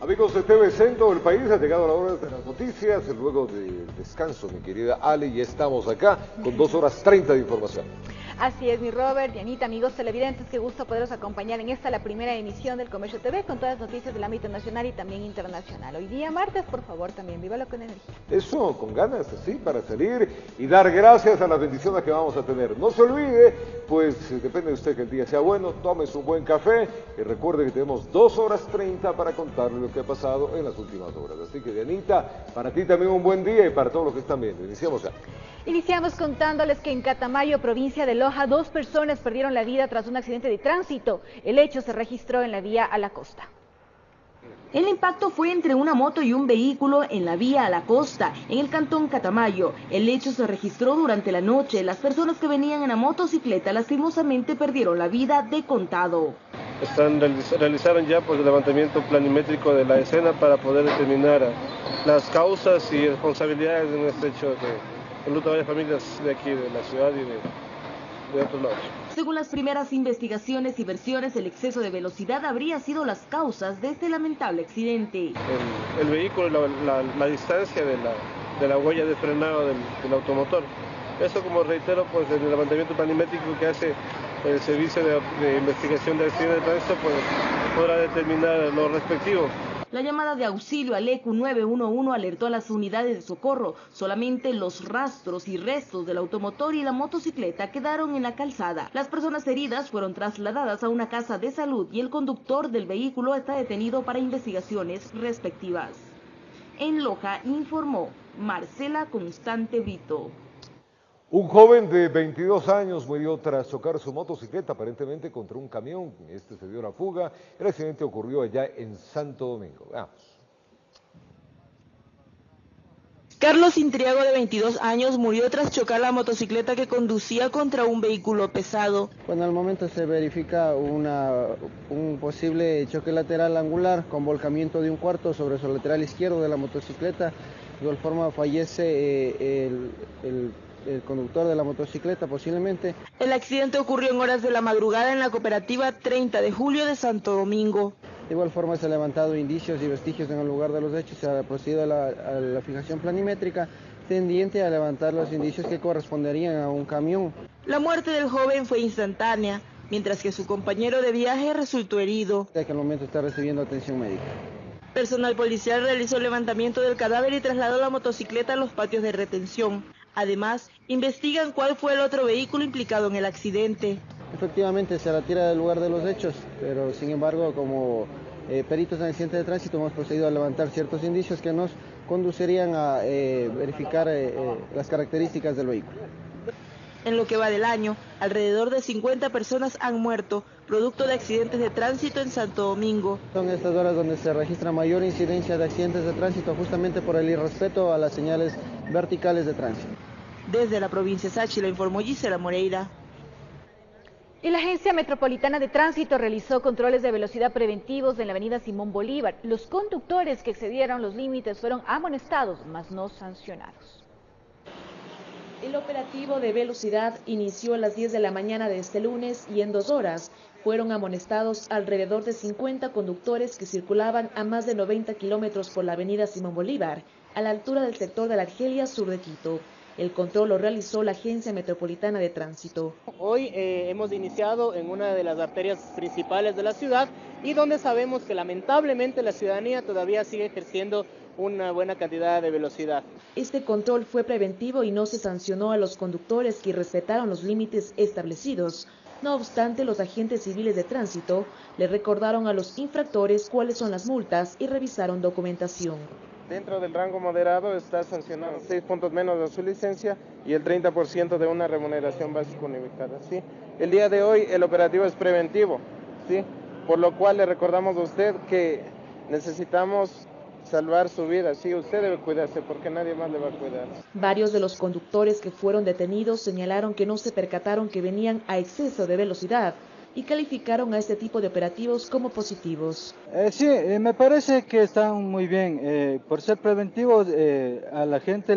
Amigos de TVC en todo el país, ha llegado la hora de las noticias, luego del descanso, mi querida Ale, y estamos acá con 2 horas 30 de información. Así es, mi Robert, Dianita, amigos televidentes, qué gusto poderos acompañar en esta, la primera emisión del Comercio TV, con todas las noticias del ámbito nacional y también internacional. Hoy día martes, por favor, también vívalo con energía. Eso, con ganas, así, para salir y dar gracias a las bendiciones que vamos a tener. No se olvide, pues depende de usted que el día sea bueno, tome su buen café y recuerde que tenemos 2 horas 30 para contarle lo que ha pasado en las últimas horas. Así que, Dianita, para ti también un buen día y para todos los que están viendo. Iniciamos ya. Iniciamos contándoles que en Catamayo, provincia de Loja, 2 personas perdieron la vida tras un accidente de tránsito. El hecho se registró en la vía a la costa. El impacto fue entre una moto y un vehículo en la vía a la costa, en el cantón Catamayo. El hecho se registró durante la noche. Las personas que venían en la motocicleta lastimosamente perdieron la vida de contado. Realizaron ya el levantamiento planimétrico de la escena para poder determinar las causas y responsabilidades de este hecho que enluta a varias familias de aquí, de la ciudad y de otros lados. Según las primeras investigaciones y versiones, el exceso de velocidad habría sido las causas de este lamentable accidente. El vehículo, la distancia de la huella de frenado del automotor. Eso, como reitero, pues el levantamiento planimétrico que hace el Servicio de Investigación de Accidentes de Tránsito podrá determinar lo respectivo. La llamada de auxilio al ECU 911 alertó a las unidades de socorro. Solamente los rastros y restos del automotor y la motocicleta quedaron en la calzada. Las personas heridas fueron trasladadas a una casa de salud y el conductor del vehículo está detenido para investigaciones respectivas. En Loja informó Marcela Constante Brito. Un joven de 22 años murió tras chocar su motocicleta aparentemente contra un camión. Este se dio una fuga. El accidente ocurrió allá en Santo Domingo. Veamos. Carlos Intriago, de 22 años, murió tras chocar la motocicleta que conducía contra un vehículo pesado. Bueno, al momento se verifica un posible choque lateral angular con volcamiento de un cuarto sobre su lateral izquierdo de la motocicleta. De igual forma fallece el conductor de la motocicleta posiblemente. El accidente ocurrió en horas de la madrugada en la cooperativa 30 de julio de Santo Domingo. De igual forma se han levantado indicios y vestigios en el lugar de los hechos, se ha procedido a la fijación planimétrica tendiente a levantar los indicios que corresponderían a un camión. La muerte del joven fue instantánea, mientras que su compañero de viaje resultó herido. Que al momento está recibiendo atención médica. Personal policial realizó el levantamiento del cadáver y trasladó la motocicleta a los patios de retención. Además, investigan cuál fue el otro vehículo implicado en el accidente. Efectivamente se retira del lugar de los hechos, pero sin embargo, como peritos en accidentes de tránsito hemos procedido a levantar ciertos indicios que nos conducirían a verificar las características del vehículo. En lo que va del año, alrededor de 50 personas han muerto, producto de accidentes de tránsito en Santo Domingo. Son estas horas donde se registra mayor incidencia de accidentes de tránsito, justamente por el irrespeto a las señales verticales de tránsito. Desde la provincia de Sáchila informó Gisela Moreira. Y la Agencia Metropolitana de Tránsito realizó controles de velocidad preventivos en la avenida Simón Bolívar. Los conductores que excedieron los límites fueron amonestados, mas no sancionados. El operativo de velocidad inició a las 10 de la mañana de este lunes y en 2 horas fueron amonestados alrededor de 50 conductores que circulaban a más de 90 kilómetros por la avenida Simón Bolívar, a la altura del sector de la Argelia, sur de Quito. El control lo realizó la Agencia Metropolitana de Tránsito. Hoy hemos iniciado en una de las arterias principales de la ciudad y donde sabemos que lamentablemente la ciudadanía todavía sigue ejerciendo una buena cantidad de velocidad. Este control fue preventivo y no se sancionó a los conductores que respetaron los límites establecidos. No obstante, los agentes civiles de tránsito le recordaron a los infractores cuáles son las multas y revisaron documentación. Dentro del rango moderado está sancionado 6 puntos menos de su licencia y el 30% de una remuneración básica unificada. ¿Sí? El día de hoy el operativo es preventivo, ¿sí? Por lo cual le recordamos a usted que necesitamos salvar su vida. Sí, usted debe cuidarse porque nadie más le va a cuidar. Varios de los conductores que fueron detenidos señalaron que no se percataron que venían a exceso de velocidad y calificaron a este tipo de operativos como positivos. Sí, me parece que están muy bien. Por ser preventivos, a la gente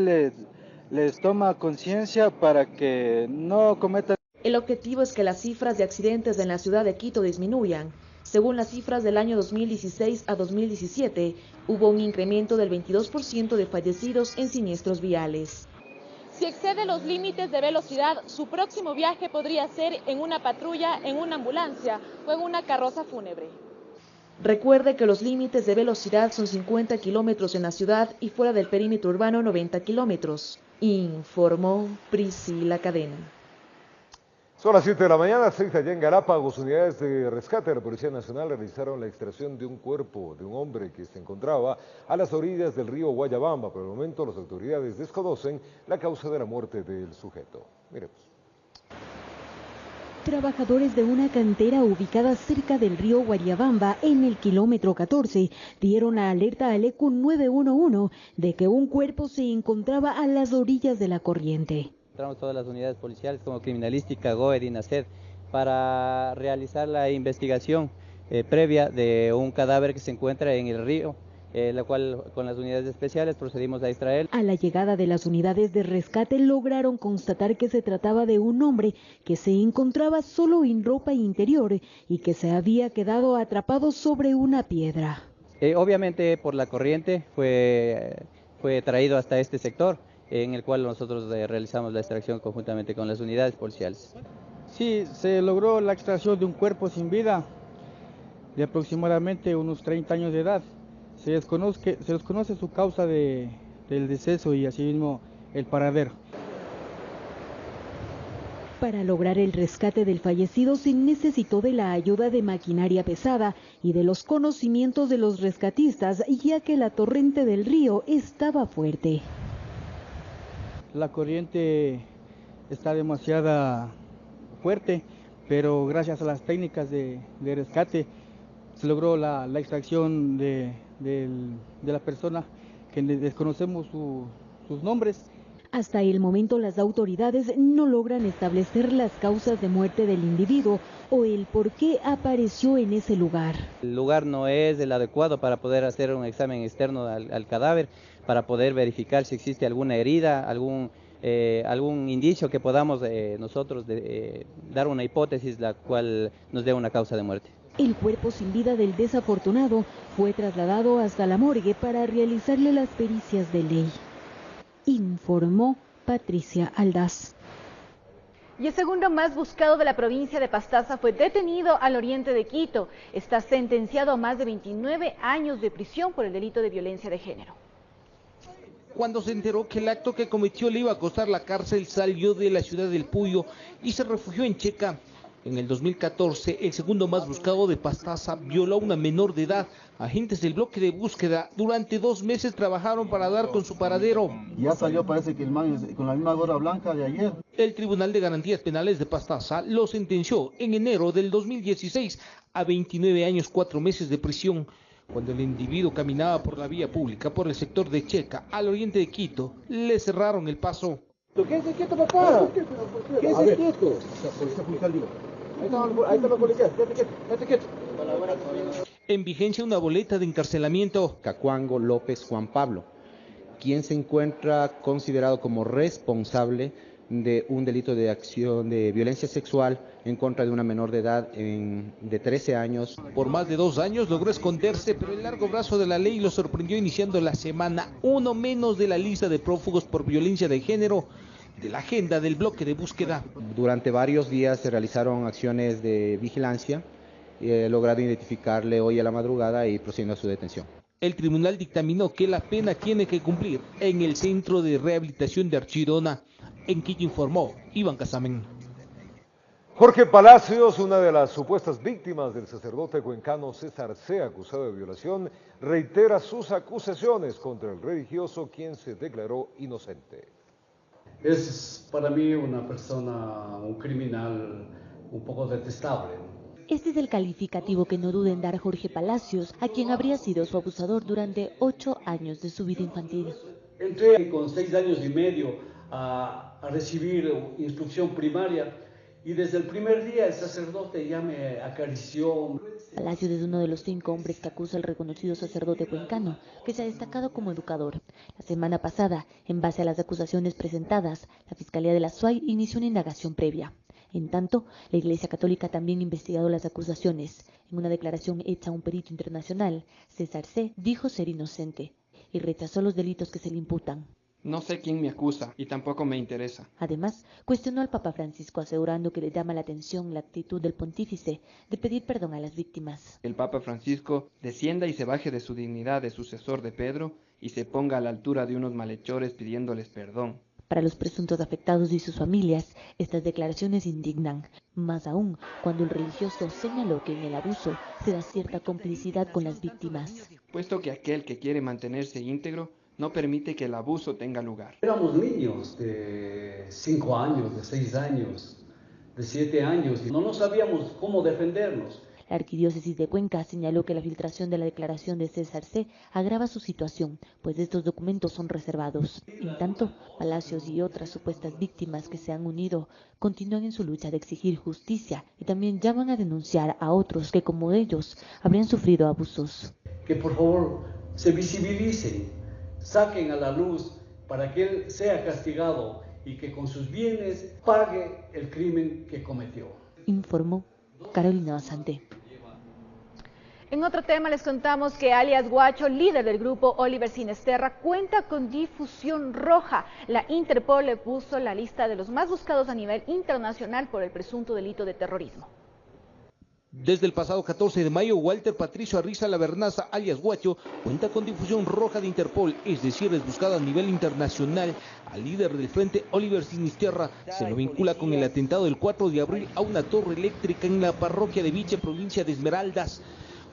les toma conciencia para que no cometan. El objetivo es que las cifras de accidentes en la ciudad de Quito disminuyan. Según las cifras del año 2016 a 2017, hubo un incremento del 22% de fallecidos en siniestros viales. Si excede los límites de velocidad, su próximo viaje podría ser en una patrulla, en una ambulancia o en una carroza fúnebre. Recuerde que los límites de velocidad son 50 kilómetros en la ciudad y fuera del perímetro urbano 90 kilómetros, informó Priscila Cadena. Son las 7 de la mañana, 6 allá en Galápagos. Unidades de rescate de la Policía Nacional realizaron la extracción de un cuerpo de un hombre que se encontraba a las orillas del río Guayabamba. Por el momento las autoridades desconocen la causa de la muerte del sujeto. Miremos. Trabajadores de una cantera ubicada cerca del río Guayabamba, en el kilómetro 14, dieron la alerta al ECU 911 de que un cuerpo se encontraba a las orillas de la corriente. Entramos todas las unidades policiales como criminalística, GOED y NACED para realizar la investigación previa de un cadáver que se encuentra en el río, la cual con las unidades especiales procedimos a extraer. A la llegada de las unidades de rescate lograron constatar que se trataba de un hombre que se encontraba solo en ropa interior y que se había quedado atrapado sobre una piedra. Obviamente por la corriente fue traído hasta este sector, en el cual nosotros realizamos la extracción conjuntamente con las unidades policiales. Sí, se logró la extracción de un cuerpo sin vida de aproximadamente unos 30 años de edad. Se desconoce su causa del deceso y asimismo el paradero. Para lograr el rescate del fallecido se necesitó de la ayuda de maquinaria pesada y de los conocimientos de los rescatistas, ya que la torrente del río estaba fuerte. La corriente está demasiado fuerte, pero gracias a las técnicas de rescate se logró la extracción de la persona, que desconocemos sus nombres. Hasta el momento las autoridades no logran establecer las causas de muerte del individuo o el por qué apareció en ese lugar. El lugar no es el adecuado para poder hacer un examen externo al cadáver, para poder verificar si existe alguna herida, algún indicio que podamos nosotros dar una hipótesis la cual nos dé una causa de muerte. El cuerpo sin vida del desafortunado fue trasladado hasta la morgue para realizarle las pericias de ley, informó Patricia Aldaz. Y el segundo más buscado de la provincia de Pastaza fue detenido al oriente de Quito. Está sentenciado a más de 29 años de prisión por el delito de violencia de género. Cuando se enteró que el acto que cometió le iba a costar la cárcel, salió de la ciudad del Puyo y se refugió en Checa. En el 2014, el segundo más buscado de Pastaza violó a una menor de edad. Agentes del bloque de búsqueda durante 2 meses trabajaron para dar con su paradero. Ya salió, parece que el man con la misma gorra blanca de ayer. El Tribunal de Garantías Penales de Pastaza lo sentenció en enero del 2016 a 29 años 4 meses de prisión. Cuando el individuo caminaba por la vía pública por el sector de Checa, al oriente de Quito, le cerraron el paso. Quédese quieto, papá. Quédese quieto. Ahí está la policía. Quédate quieto. En vigencia una boleta de encarcelamiento. Cacuango López Juan Pablo, quien se encuentra considerado como responsable de un delito de acción de violencia sexual en contra de una menor de edad de 13 años. Por más de 2 años logró esconderse, pero el largo brazo de la ley lo sorprendió iniciando la semana, uno menos de la lista de prófugos por violencia de género de la agenda del bloque de búsqueda. Durante varios días se realizaron acciones de vigilancia y he logrado identificarle hoy a la madrugada y procediendo a su detención. El tribunal dictaminó que la pena tiene que cumplir en el Centro de Rehabilitación de Archidona. En Quito informó Iván Casamen. Jorge Palacios, una de las supuestas víctimas del sacerdote cuencano César C., acusado de violación, reitera sus acusaciones contra el religioso, quien se declaró inocente. Es para mí una persona, un criminal un poco detestable. Este es el calificativo que no duda en dar Jorge Palacios, a quien habría sido su abusador durante 8 años de su vida infantil. Entré con 6 años y medio a recibir instrucción primaria y desde el primer día el sacerdote ya me acarició. Palacios es uno de los 5 hombres que acusa el reconocido sacerdote cuencano, que se ha destacado como educador. La semana pasada, en base a las acusaciones presentadas, la Fiscalía de la SUAY inició una indagación previa. En tanto, la Iglesia Católica también ha investigado las acusaciones. En una declaración hecha a un perito internacional, César C. dijo ser inocente y rechazó los delitos que se le imputan. No sé quién me acusa y tampoco me interesa. Además, cuestionó al Papa Francisco asegurando que le llama la atención la actitud del pontífice de pedir perdón a las víctimas. El Papa Francisco descienda y se baje de su dignidad de sucesor de Pedro y se ponga a la altura de unos malhechores pidiéndoles perdón. Para los presuntos afectados y sus familias, estas declaraciones indignan, más aún cuando el religioso señaló que en el abuso se da cierta complicidad con las víctimas. Puesto que aquel que quiere mantenerse íntegro no permite que el abuso tenga lugar. Éramos niños de 5 años, de 6 años, de 7 años y no sabíamos cómo defendernos. La Arquidiócesis de Cuenca señaló que la filtración de la declaración de César C. agrava su situación, pues estos documentos son reservados. En tanto, Palacios y otras supuestas víctimas que se han unido continúan en su lucha de exigir justicia y también llaman a denunciar a otros que, como ellos, habrían sufrido abusos. Que por favor se visibilicen, saquen a la luz para que él sea castigado y que con sus bienes pague el crimen que cometió. Informó Carolina Basante. En otro tema les contamos que alias Guacho, líder del grupo Oliver Sinisterra, cuenta con difusión roja. La Interpol le puso la lista de los más buscados a nivel internacional por el presunto delito de terrorismo. Desde el pasado 14 de mayo, Walter Patricio Arriza Lavernaza, alias Guacho, cuenta con difusión roja de Interpol, es decir, es buscado a nivel internacional. Al líder del frente, Oliver Sinisterra, se lo vincula con el atentado del 4 de abril a una torre eléctrica en la parroquia de Viche, provincia de Esmeraldas.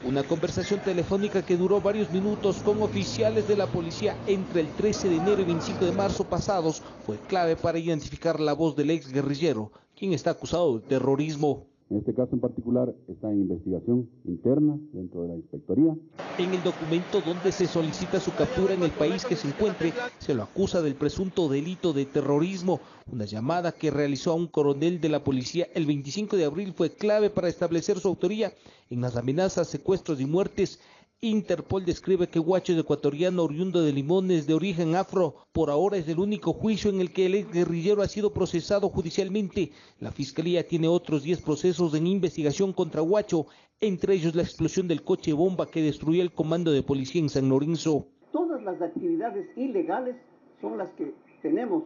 Una conversación telefónica que duró varios minutos con oficiales de la policía entre el 13 de enero y 25 de marzo pasados fue clave para identificar la voz del ex guerrillero, quien está acusado de terrorismo. En este caso en particular está en investigación interna dentro de la inspectoría. En el documento donde se solicita su captura en el país que se encuentre, se lo acusa del presunto delito de terrorismo. Una llamada que realizó a un coronel de la policía el 25 de abril fue clave para establecer su autoría en las amenazas, secuestros y muertes. Interpol describe que Guacho es ecuatoriano oriundo de Limones, de origen afro. Por ahora es el único juicio en el que el ex guerrillero ha sido procesado judicialmente. La fiscalía tiene otros 10 procesos en investigación contra Guacho, entre ellos la explosión del coche bomba que destruyó el comando de policía en San Lorenzo. Todas las actividades ilegales son las que tenemos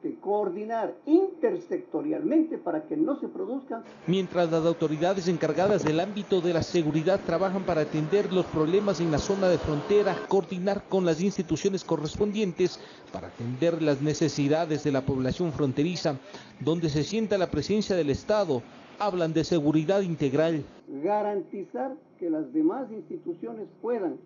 que coordinar intersectorialmente para que no se produzcan. Mientras las autoridades encargadas del ámbito de la seguridad trabajan para atender los problemas en la zona de frontera, coordinar con las instituciones correspondientes para atender las necesidades de la población fronteriza, donde se sienta la presencia del Estado, hablan de seguridad integral. Garantizar que las demás instituciones puedan,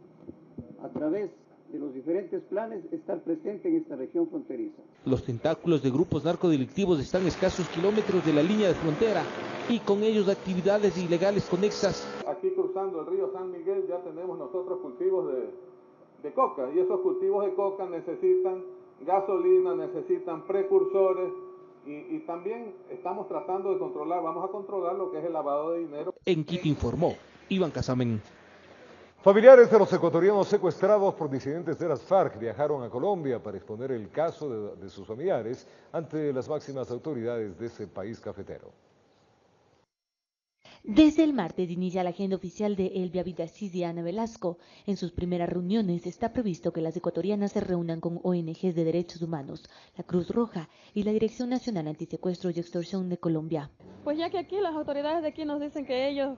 a través de los diferentes planes, estar presente en esta región fronteriza. Los tentáculos de grupos narcodelictivos están a escasos kilómetros de la línea de frontera y con ellos actividades ilegales conexas. Aquí cruzando el río San Miguel ya tenemos nosotros cultivos de coca y esos cultivos de coca necesitan gasolina, necesitan precursores y también estamos tratando de controlar, vamos a controlar lo que es el lavado de dinero. En Quito informó Iván Casamen. Familiares de los ecuatorianos secuestrados por disidentes de las FARC viajaron a Colombia para exponer el caso de sus familiares ante las máximas autoridades de ese país cafetero. Desde el martes inicia la agenda oficial de Elvia Villasís y Ana Velasco. En sus primeras reuniones está previsto que las ecuatorianas se reúnan con ONGs de derechos humanos, la Cruz Roja y la Dirección Nacional Antisecuestro y Extorsión de Colombia. Pues ya que aquí las autoridades de aquí nos dicen que ellos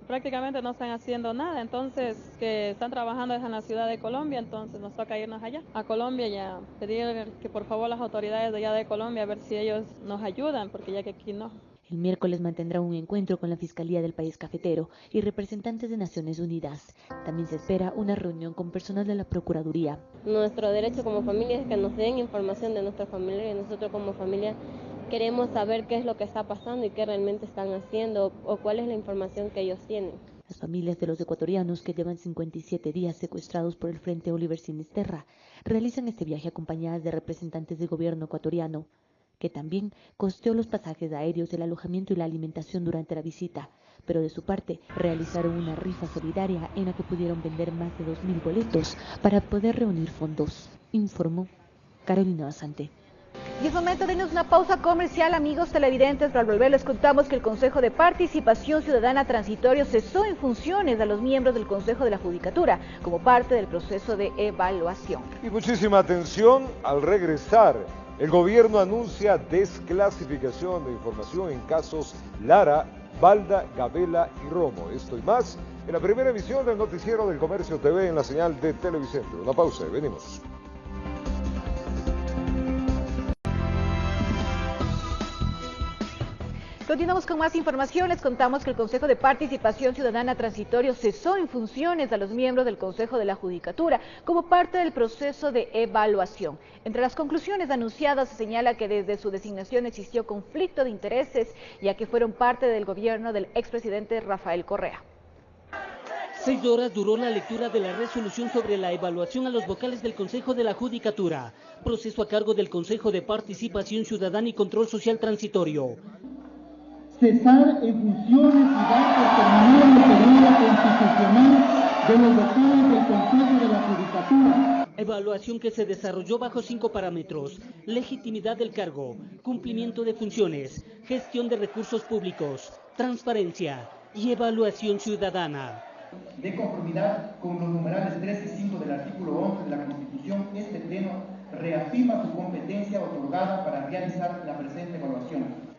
prácticamente no están haciendo nada, entonces que están trabajando desde la ciudad de Colombia, entonces nos toca irnos allá, a Colombia ya, pedir que por favor las autoridades de allá de Colombia a ver si ellos nos ayudan, porque ya que aquí no. El miércoles mantendrá un encuentro con la Fiscalía del país cafetero y representantes de Naciones Unidas. También se espera una reunión con personal de la Procuraduría. Nuestro derecho como familia es que nos den información de nuestra familia y nosotros como familia queremos saber qué es lo que está pasando y qué realmente están haciendo o cuál es la información que ellos tienen. Las familias de los ecuatorianos que llevan 57 días secuestrados por el Frente Oliver Sinisterra realizan este viaje acompañadas de representantes del gobierno ecuatoriano, que también costeó los pasajes aéreos, el alojamiento y la alimentación durante la visita, pero de su parte realizaron una rifa solidaria en la que pudieron vender más de 2.000 boletos para poder reunir fondos, informó Carolina Basante. Y es momento de irnos una pausa comercial, amigos televidentes. Al volver les contamos que el Consejo de Participación Ciudadana Transitorio cesó en funciones a los miembros del Consejo de la Judicatura como parte del proceso de evaluación. Y muchísima atención, al regresar, el gobierno anuncia desclasificación de información en casos Lara, Balda, Gabela y Romo. Esto y más en la primera emisión del Noticiero del Comercio TV en la señal de Televicentro. Una pausa y venimos. Continuamos con más información. Les contamos que el Consejo de Participación Ciudadana Transitorio cesó en funciones a los miembros del Consejo de la Judicatura como parte del proceso de evaluación. Entre las conclusiones anunciadas se señala que desde su designación existió conflicto de intereses, ya que fueron parte del gobierno del expresidente Rafael Correa. 6 horas duró la lectura de la resolución sobre la evaluación a los vocales del Consejo de la Judicatura, proceso a cargo del Consejo de Participación Ciudadana y Control Social Transitorio. Cesar en funciones y dar por terminado el periodo constitucional de los vocales del Consejo de la Judicatura. Evaluación que se desarrolló bajo 5 parámetros: legitimidad del cargo, cumplimiento de funciones, gestión de recursos públicos, transparencia y evaluación ciudadana. De conformidad con los numerales 3 y 5 del artículo 11 de la Constitución, este Pleno reafirma su competencia otorgada para realizar la presente evaluación.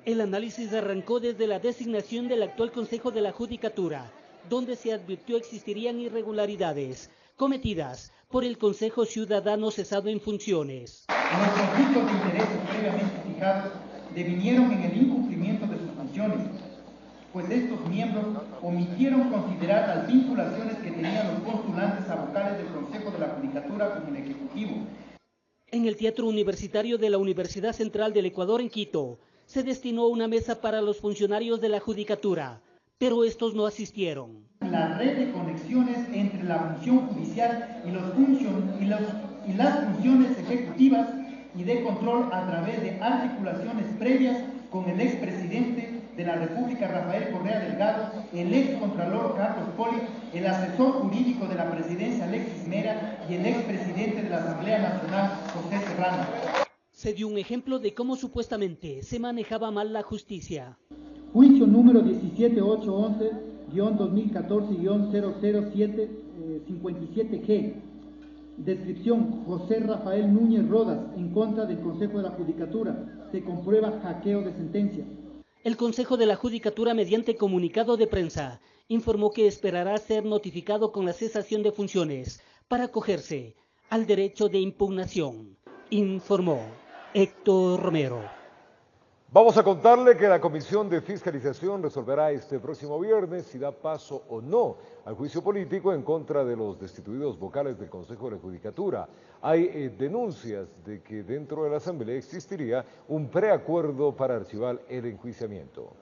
El análisis arrancó desde la designación del actual Consejo de la Judicatura, donde se advirtió existirían irregularidades cometidas por el Consejo Ciudadano cesado en funciones. Los conflictos de intereses previamente fijados devinieron en el incumplimiento de sus funciones, pues estos miembros omitieron considerar las vinculaciones que tenían los postulantes a vocales del Consejo de la Judicatura con el Ejecutivo. En el Teatro Universitario de la Universidad Central del Ecuador en Quito, se destinó una mesa para los funcionarios de la Judicatura, pero estos no asistieron. La red de conexiones entre la función judicial y las funciones ejecutivas y de control a través de articulaciones previas con el expresidente de la República Rafael Correa Delgado, el excontralor Carlos Poli, el asesor jurídico de la presidencia Alexis Mera y el expresidente de la Asamblea Nacional José Serrano. Se dio un ejemplo de cómo supuestamente se manejaba mal la justicia. Juicio número 17811-2014-00757G. Descripción: José Rafael Núñez Rodas en contra del Consejo de la Judicatura. Se comprueba hackeo de sentencia. El Consejo de la Judicatura, mediante comunicado de prensa, informó que esperará ser notificado con la cesación de funciones para acogerse al derecho de impugnación. Informó Héctor Romero. Vamos a contarle que la Comisión de Fiscalización resolverá este próximo viernes si da paso o no al juicio político en contra de los destituidos vocales del Consejo de la Judicatura. Hay denuncias de que dentro de la Asamblea existiría un preacuerdo para archivar el enjuiciamiento.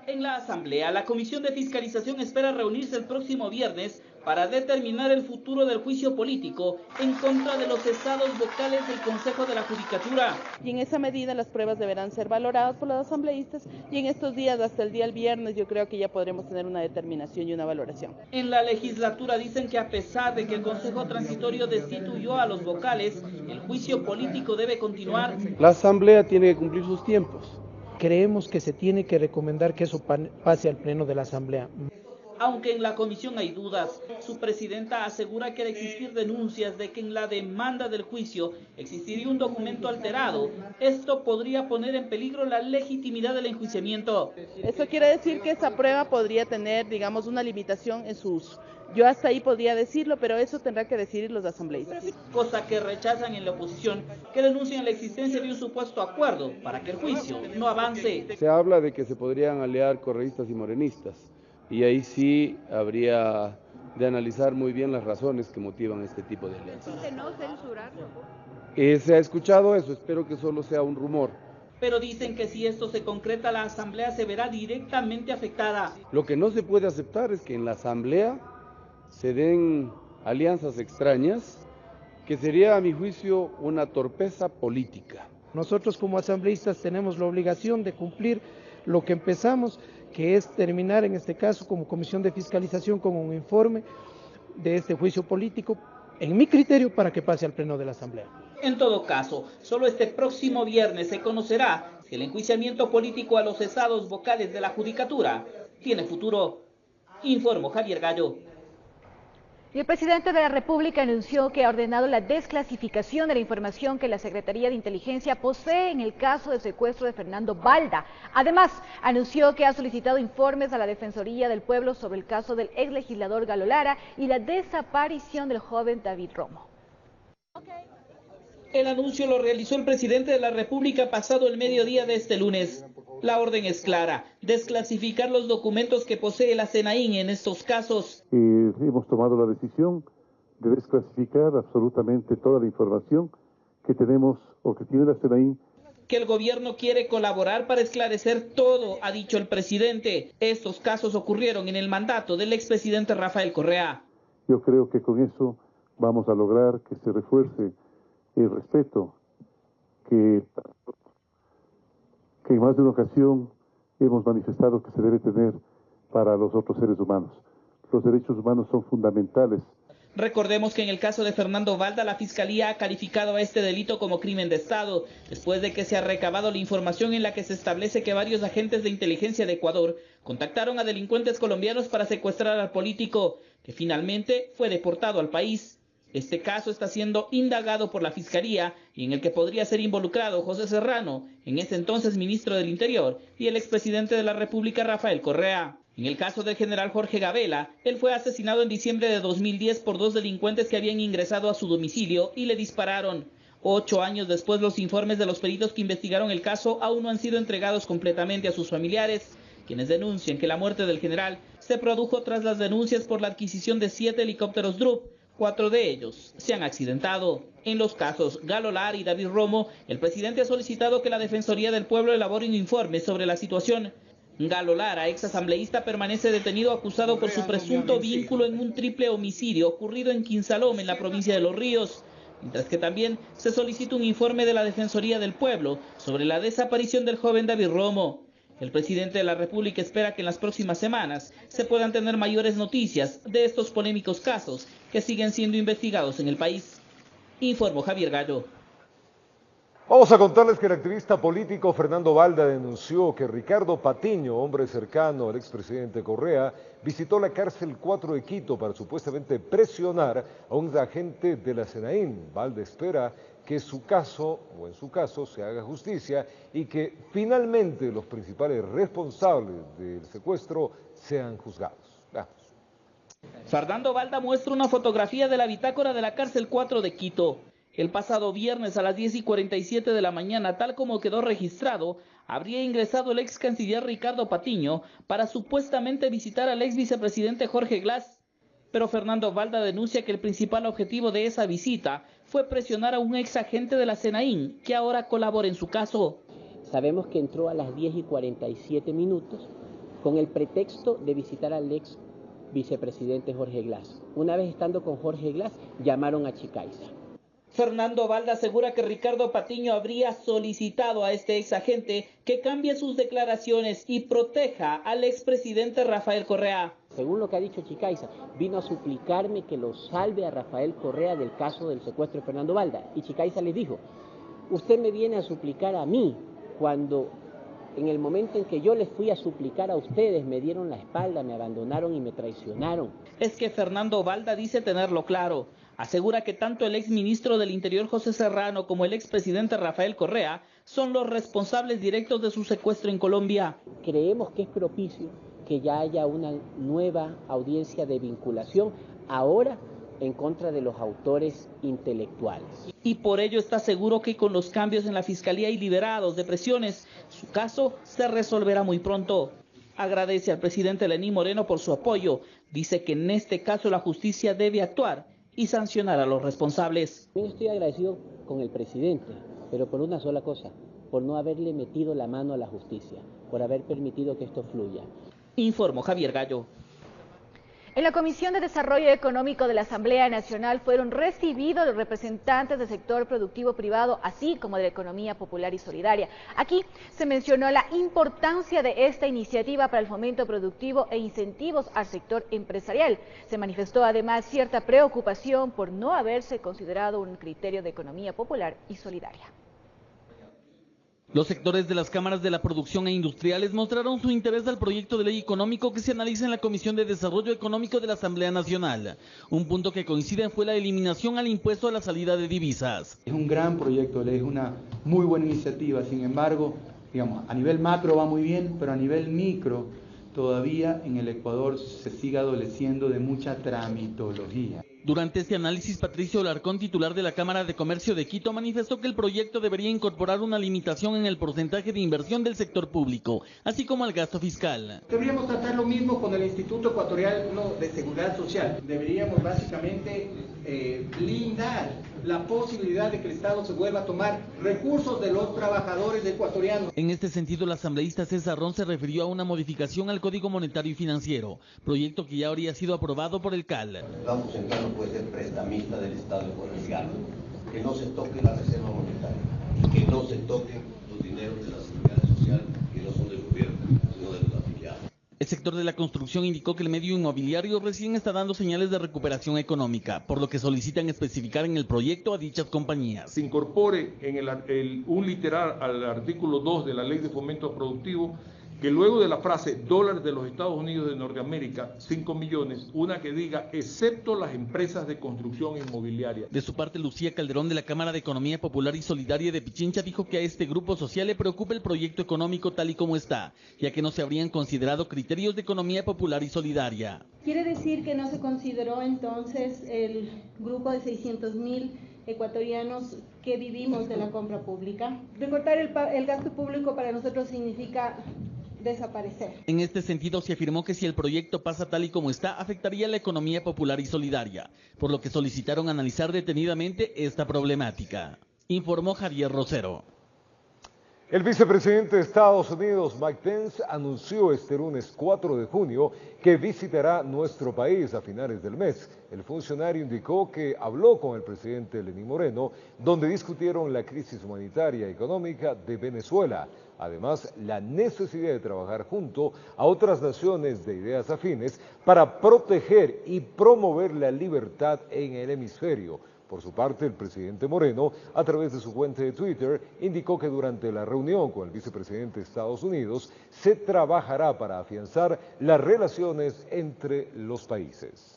En la Asamblea, la Comisión de Fiscalización espera reunirse el próximo viernes para determinar el futuro del juicio político en contra de los cesados vocales del Consejo de la Judicatura. Y en esa medida las pruebas deberán ser valoradas por los asambleístas y en estos días, hasta el día del viernes, yo creo que ya podremos tener una determinación y una valoración. En la legislatura dicen que a pesar de que el Consejo Transitorio destituyó a los vocales, el juicio político debe continuar. La Asamblea tiene que cumplir sus tiempos. Creemos que se tiene que recomendar que eso pase al Pleno de la Asamblea. Aunque en la comisión hay dudas, su presidenta asegura que al existir denuncias de que en la demanda del juicio existiría un documento alterado, esto podría poner en peligro la legitimidad del enjuiciamiento. Eso quiere decir que esa prueba podría tener, digamos, una limitación en su uso. Yo hasta ahí podría decirlo, pero eso tendrá que decidir los asambleístas. Cosa que rechazan en la oposición, que denuncian la existencia de un supuesto acuerdo para que el juicio no avance. Se habla de que se podrían aliar correístas y morenistas, y ahí sí habría de analizar muy bien las razones que motivan este tipo de alianzas. De no censurarlo. Se ha escuchado eso, espero que solo sea un rumor. Pero dicen que si esto se concreta, la Asamblea se verá directamente afectada. Lo que no se puede aceptar es que en la Asamblea se den alianzas extrañas, que sería, a mi juicio, una torpeza política. Nosotros como asambleístas tenemos la obligación de cumplir lo que empezamos, que es terminar en este caso como Comisión de Fiscalización con un informe de este juicio político, en mi criterio, para que pase al Pleno de la Asamblea. En todo caso, solo este próximo viernes se conocerá si el enjuiciamiento político a los cesados vocales de la Judicatura tiene futuro. Informó Javier Gallo. Y el presidente de la República anunció que ha ordenado la desclasificación de la información que la Secretaría de Inteligencia posee en el caso de secuestro de Fernando Balda. Además, anunció que ha solicitado informes a la Defensoría del Pueblo sobre el caso del exlegislador Galo Lara y la desaparición del joven David Romo. El anuncio lo realizó el presidente de la República pasado el mediodía de este lunes. La orden es clara: desclasificar los documentos que posee la SENAIN en estos casos. Hemos tomado la decisión de desclasificar absolutamente toda la información que tenemos o que tiene la SENAIN. Que el gobierno quiere colaborar para esclarecer todo, ha dicho el presidente. Estos casos ocurrieron en el mandato del expresidente Rafael Correa. Yo creo que con eso vamos a lograr que se refuerce el respeto que en más de una ocasión hemos manifestado que se debe tener para los otros seres humanos. Los derechos humanos son fundamentales. Recordemos que en el caso de Fernando Balda, la Fiscalía ha calificado a este delito como crimen de Estado, después de que se ha recabado la información en la que se establece que varios agentes de inteligencia de Ecuador contactaron a delincuentes colombianos para secuestrar al político, que finalmente fue deportado al país. Este caso está siendo indagado por la Fiscalía y en el que podría ser involucrado José Serrano, en ese entonces ministro del Interior, y el expresidente de la República Rafael Correa. En el caso del general Jorge Gabela, él fue asesinado en diciembre de 2010 por dos delincuentes que habían ingresado a su domicilio y le dispararon. 8 años después, los informes de los peritos que investigaron el caso aún no han sido entregados completamente a sus familiares, quienes denuncian que la muerte del general se produjo tras las denuncias por la adquisición de 7 helicópteros Drup. 4 de ellos se han accidentado. En los casos Galo Lara y David Romo, el presidente ha solicitado que la Defensoría del Pueblo elabore un informe sobre la situación. Galo Lara, ex asambleísta, permanece detenido acusado por su presunto vínculo en un triple homicidio ocurrido en Quinsaloma, en la provincia de Los Ríos, mientras que también se solicita un informe de la Defensoría del Pueblo sobre la desaparición del joven David Romo. El presidente de la República espera que en las próximas semanas se puedan tener mayores noticias de estos polémicos casos que siguen siendo investigados en el país. Informó Javier Gallo. Vamos a contarles que el activista político Fernando Balda denunció que Ricardo Patiño, hombre cercano al expresidente Correa, visitó la cárcel 4 de Quito para supuestamente presionar a un agente de la SENAIN. Balda espera que en su caso se haga justicia y que finalmente los principales responsables del secuestro sean juzgados. Veamos. Fernando Balda muestra una fotografía de la bitácora de la cárcel 4 de Quito. El pasado viernes a las 10:47 de la mañana, tal como quedó registrado, habría ingresado el ex canciller Ricardo Patiño para supuestamente visitar al ex vicepresidente Jorge Glass. Pero Fernando Balda denuncia que el principal objetivo de esa visita fue presionar a un ex agente de la SENAIN que ahora colabora en su caso. Sabemos que entró a las 10:47 con el pretexto de visitar al ex vicepresidente Jorge Glass. Una vez estando con Jorge Glass, llamaron a Chicaiza. Fernando Balda asegura que Ricardo Patiño habría solicitado a este ex agente que cambie sus declaraciones y proteja al expresidente Rafael Correa. Según lo que ha dicho Chicaiza, vino a suplicarme que lo salve a Rafael Correa del caso del secuestro de Fernando Balda. Y Chicaiza le dijo, usted me viene a suplicar a mí cuando en el momento en que yo les fui a suplicar a ustedes me dieron la espalda, me abandonaron y me traicionaron. Es que Fernando Balda dice tenerlo claro. Asegura que tanto el ex ministro del Interior José Serrano como el expresidente Rafael Correa son los responsables directos de su secuestro en Colombia. Creemos que es propicio que ya haya una nueva audiencia de vinculación, ahora en contra de los autores intelectuales. Y por ello está seguro que con los cambios en la Fiscalía y liberados de presiones, su caso se resolverá muy pronto. Agradece al presidente Lenín Moreno por su apoyo. Dice que en este caso la justicia debe actuar y sancionar a los responsables. Yo estoy agradecido con el presidente, pero por una sola cosa, por no haberle metido la mano a la justicia, por haber permitido que esto fluya. Informó Javier Gallo. En la Comisión de Desarrollo Económico de la Asamblea Nacional fueron recibidos los representantes del sector productivo privado, así como de la economía popular y solidaria. Aquí se mencionó la importancia de esta iniciativa para el fomento productivo e incentivos al sector empresarial. Se manifestó además cierta preocupación por no haberse considerado un criterio de economía popular y solidaria. Los sectores de las cámaras de la producción e industriales mostraron su interés al proyecto de ley económico que se analiza en la Comisión de Desarrollo Económico de la Asamblea Nacional. Un punto que coincide fue la eliminación al impuesto a la salida de divisas. Es un gran proyecto de ley, es una muy buena iniciativa, sin embargo, digamos, a nivel macro va muy bien, pero a nivel micro todavía en el Ecuador se sigue adoleciendo de mucha tramitología. Durante este análisis, Patricio Alarcón, titular de la Cámara de Comercio de Quito, manifestó que el proyecto debería incorporar una limitación en el porcentaje de inversión del sector público, así como al gasto fiscal. Deberíamos tratar lo mismo con el Instituto Ecuatoriano de Seguridad Social. Deberíamos básicamente blindar la posibilidad de que el Estado se vuelva a tomar recursos de los trabajadores ecuatorianos. En este sentido, el asambleísta César Ron se refirió a una modificación al Código Monetario y Financiero, proyecto que ya habría sido aprobado por el CAL. El Banco Central no puede ser prestamista del Estado ecuatoriano, que no se toque la reserva monetaria y que no se toquen los dineros de la seguridad social que no son del gobierno, sino de los afiliados. El sector de la construcción indicó que el medio inmobiliario recién está dando señales de recuperación económica, por lo que solicitan especificar en el proyecto a dichas compañías. Se incorpore en un literal al artículo 2 de la Ley de Fomento Productivo que luego de la frase dólares de los Estados Unidos de Norteamérica, 5 millones, una que diga excepto las empresas de construcción inmobiliaria. De su parte, Lucía Calderón de la Cámara de Economía Popular y Solidaria de Pichincha dijo que a este grupo social le preocupa el proyecto económico tal y como está, ya que no se habrían considerado criterios de economía popular y solidaria. Quiere decir que no se consideró entonces el grupo de 600.000 ecuatorianos que vivimos de la compra pública. Recortar el gasto público para nosotros significa desaparecer. En este sentido, se afirmó que si el proyecto pasa tal y como está, afectaría la economía popular y solidaria, por lo que solicitaron analizar detenidamente esta problemática. Informó Javier Rosero. El vicepresidente de Estados Unidos, Mike Pence, anunció este lunes 4 de junio que visitará nuestro país a finales del mes. El funcionario indicó que habló con el presidente Lenín Moreno, donde discutieron la crisis humanitaria y económica de Venezuela. Además, la necesidad de trabajar junto a otras naciones de ideas afines para proteger y promover la libertad en el hemisferio. Por su parte, el presidente Moreno, a través de su cuenta de Twitter, indicó que durante la reunión con el vicepresidente de Estados Unidos se trabajará para afianzar las relaciones entre los países.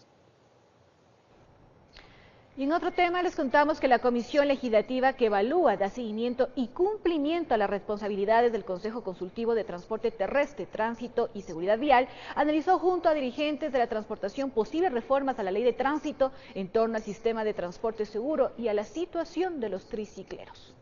Y en otro tema les contamos que la Comisión Legislativa que evalúa, da seguimiento y cumplimiento a las responsabilidades del Consejo Consultivo de Transporte Terrestre, Tránsito y Seguridad Vial, analizó junto a dirigentes de la transportación posibles reformas a la ley de tránsito en torno al sistema de transporte seguro y a la situación de los tricicleros.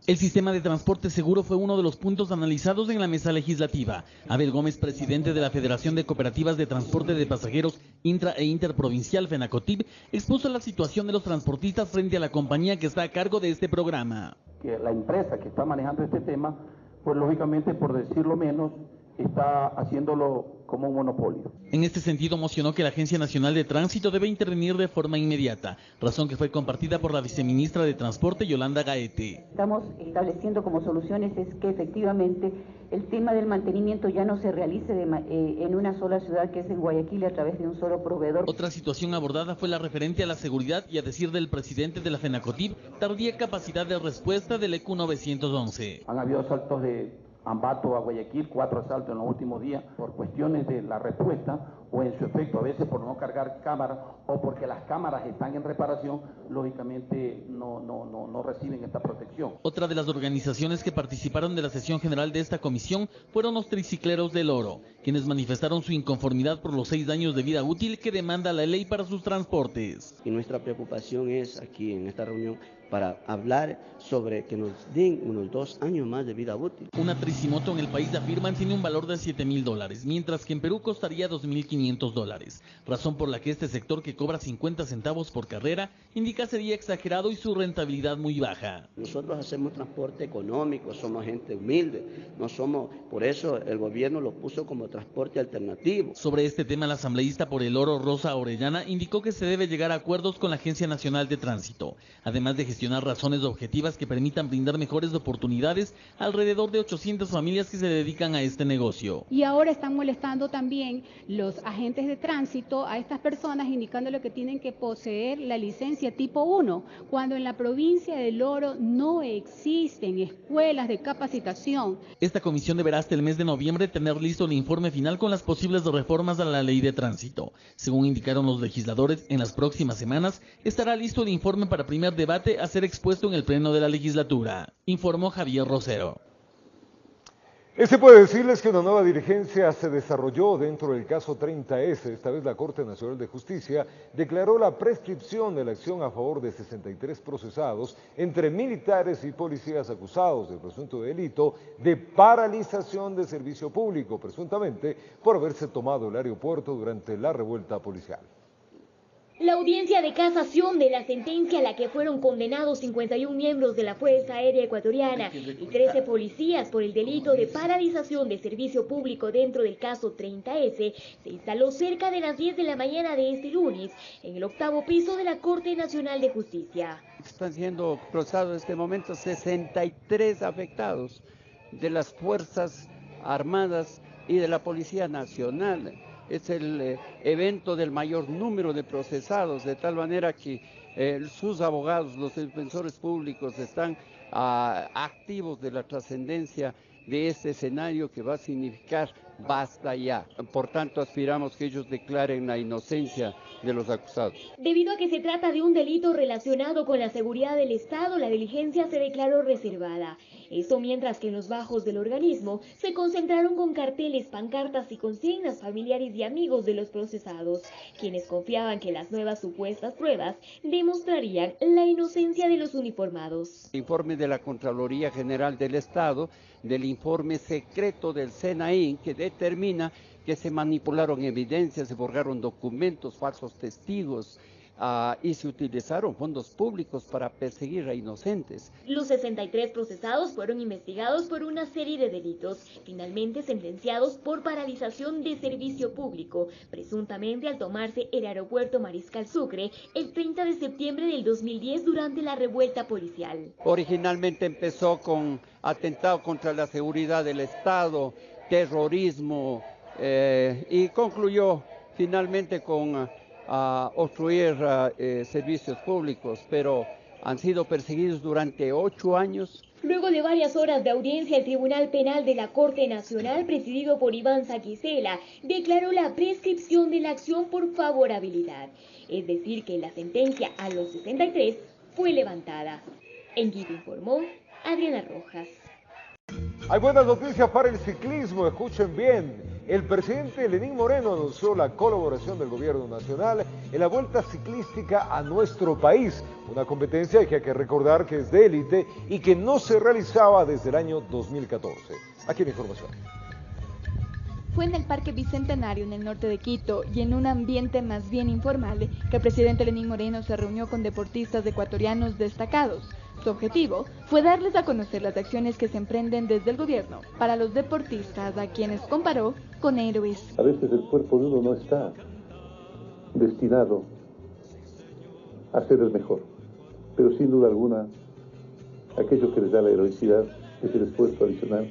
El sistema de transporte seguro fue uno de los puntos analizados en la mesa legislativa. Abel Gómez, presidente de la Federación de Cooperativas de Transporte de Pasajeros Intra e Interprovincial FENACOTIP, expuso la situación de los transportistas frente a la compañía que está a cargo de este programa. Que la empresa que está manejando este tema, pues lógicamente, por decirlo menos, está haciéndolo como un monopolio. En este sentido, mocionó que la Agencia Nacional de Tránsito debe intervenir de forma inmediata, razón que fue compartida por la viceministra de Transporte, Yolanda Gaete. Estamos estableciendo como soluciones es que efectivamente el tema del mantenimiento ya no se realice en una sola ciudad, que es en Guayaquil, a través de un solo proveedor. Otra situación abordada fue la referente a la seguridad y, a decir del presidente de la FENACOTIP, tardía capacidad de respuesta del EQ 911. Han habido asaltos de Ambato a Guayaquil, 4 asaltos en los últimos días por cuestiones de la respuesta o en su efecto a veces por no cargar cámaras o porque las cámaras están en reparación, lógicamente no reciben esta protección. Otra de las organizaciones que participaron de la sesión general de esta comisión fueron los tricicleros del Oro, quienes manifestaron su inconformidad por los 6 años de vida útil que demanda la ley para sus transportes. Y nuestra preocupación es aquí en esta reunión para hablar sobre que nos den unos 2 años más de vida útil. Una tricimoto en el país afirman tiene un valor de $7,000, mientras que en Perú costaría $2,500, razón por la que este sector, que cobra 50 centavos por carrera, indica sería exagerado y su rentabilidad muy baja. Nosotros hacemos transporte económico, somos gente humilde, no somos, por eso el gobierno lo puso como transporte alternativo. Sobre este tema, la asambleísta por el Oro, Rosa Orellana, indicó que se debe llegar a acuerdos con la Agencia Nacional de Tránsito, además de gestionar razones objetivas que permitan brindar mejores oportunidades a alrededor de 800 familias que se dedican a este negocio. Y ahora están molestando también los agentes de tránsito a estas personas, indicándole que tienen que poseer la licencia tipo 1, cuando en la provincia del Oro no existen escuelas de capacitación. Esta comisión deberá hasta el mes de noviembre tener listo el informe final con las posibles reformas a la ley de tránsito. Según indicaron los legisladores, en las próximas semanas estará listo el informe para primer debate a ser expuesto en el pleno de la legislatura, informó Javier Rosero. Se puede decirles que una nueva diligencia se desarrolló dentro del caso 30S. Esta vez la Corte Nacional de Justicia declaró la prescripción de la acción a favor de 63 procesados, entre militares y policías acusados del presunto delito de paralización de servicio público, presuntamente por haberse tomado el aeropuerto durante la revuelta policial. La audiencia de casación de la sentencia a la que fueron condenados 51 miembros de la Fuerza Aérea Ecuatoriana y 13 policías por el delito de paralización de servicio público dentro del caso 30S se instaló cerca de las 10 de la mañana de este lunes en el 8º piso de la Corte Nacional de Justicia. Están siendo procesados en este momento 63 afectados de las Fuerzas Armadas y de la Policía Nacional. Es el evento del mayor número de procesados, de tal manera que sus abogados, los defensores públicos, están activos de la trascendencia de este escenario que va a significar basta ya. Por tanto, aspiramos que ellos declaren la inocencia de los acusados. Debido a que se trata de un delito relacionado con la seguridad del Estado, la diligencia se declaró reservada. Esto mientras que en los bajos del organismo se concentraron con carteles, pancartas y consignas familiares y amigos de los procesados, quienes confiaban que las nuevas supuestas pruebas demostrarían la inocencia de los uniformados. Informe de la Contraloría General del Estado, del informe secreto del SENAIN, que determina que se manipularon evidencias, se borraron documentos, falsos testigos y se utilizaron fondos públicos para perseguir a inocentes. Los 63 procesados fueron investigados por una serie de delitos, finalmente sentenciados por paralización de servicio público, presuntamente al tomarse el aeropuerto Mariscal Sucre el 30 de septiembre del 2010 durante la revuelta policial. Originalmente empezó con atentado contra la seguridad del Estado, terrorismo, y concluyó finalmente con obstruir servicios públicos, pero han sido perseguidos durante 8 años. Luego de varias horas de audiencia, el Tribunal Penal de la Corte Nacional, presidido por Iván Saquicela, declaró la prescripción de la acción por favorabilidad, es decir, que la sentencia a los 63 fue levantada. En Quito informó Adriana Rojas. Hay buenas noticias para el ciclismo, escuchen bien. El presidente Lenín Moreno anunció la colaboración del gobierno nacional en la Vuelta Ciclística a nuestro país, una competencia que hay que recordar que es de élite y que no se realizaba desde el año 2014. Aquí la información. Fue en el Parque Bicentenario en el norte de Quito y en un ambiente más bien informal que el presidente Lenín Moreno se reunió con deportistas ecuatorianos destacados. Su objetivo fue darles a conocer las acciones que se emprenden desde el gobierno para los deportistas, a quienes comparó con héroes. A veces el cuerpo de uno no está destinado a ser el mejor, pero sin duda alguna aquello que les da la heroicidad es el esfuerzo adicional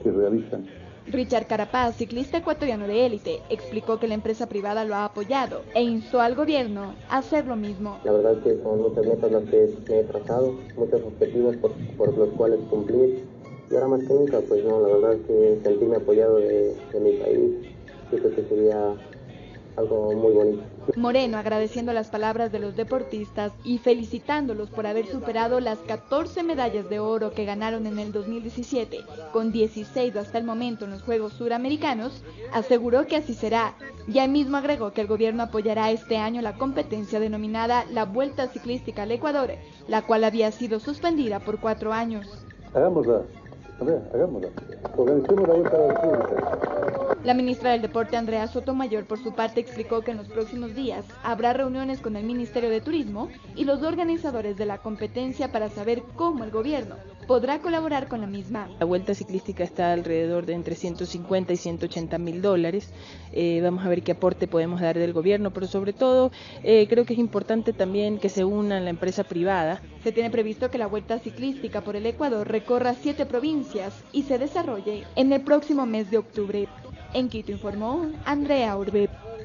que realizan. Richard Carapaz, ciclista ecuatoriano de élite, explicó que la empresa privada lo ha apoyado e instó al gobierno a hacer lo mismo. La verdad que son muchas metas las que me he trazado, muchos objetivos por los cuales cumplir, y ahora más que nunca, pues no, la verdad que sentirme apoyado de mi país, yo creo que sería algo muy bonito. Moreno agradeciendo las palabras de los deportistas y felicitándolos por haber superado las 14 medallas de oro que ganaron en el 2017, con 16 hasta el momento en los Juegos Suramericanos, aseguró que así será. Ya mismo agregó que el gobierno apoyará este año la competencia denominada la Vuelta Ciclística al Ecuador, la cual había sido suspendida por 4 años. Hagámosla, hagámosla. Organicemos la Vuelta a la República. La ministra del Deporte, Andrea Sotomayor, por su parte explicó que en los próximos días habrá reuniones con el Ministerio de Turismo y los organizadores de la competencia para saber cómo el gobierno podrá colaborar con la misma. La vuelta ciclística está alrededor de entre 150 y 180 mil dólares. Vamos a ver qué aporte podemos dar del gobierno, pero sobre todo creo que es importante también que se una la empresa privada. Se tiene previsto que la vuelta ciclística por el Ecuador recorra 7 provincias y se desarrolle en el próximo mes de octubre. En Quito informó Andrea Urbe.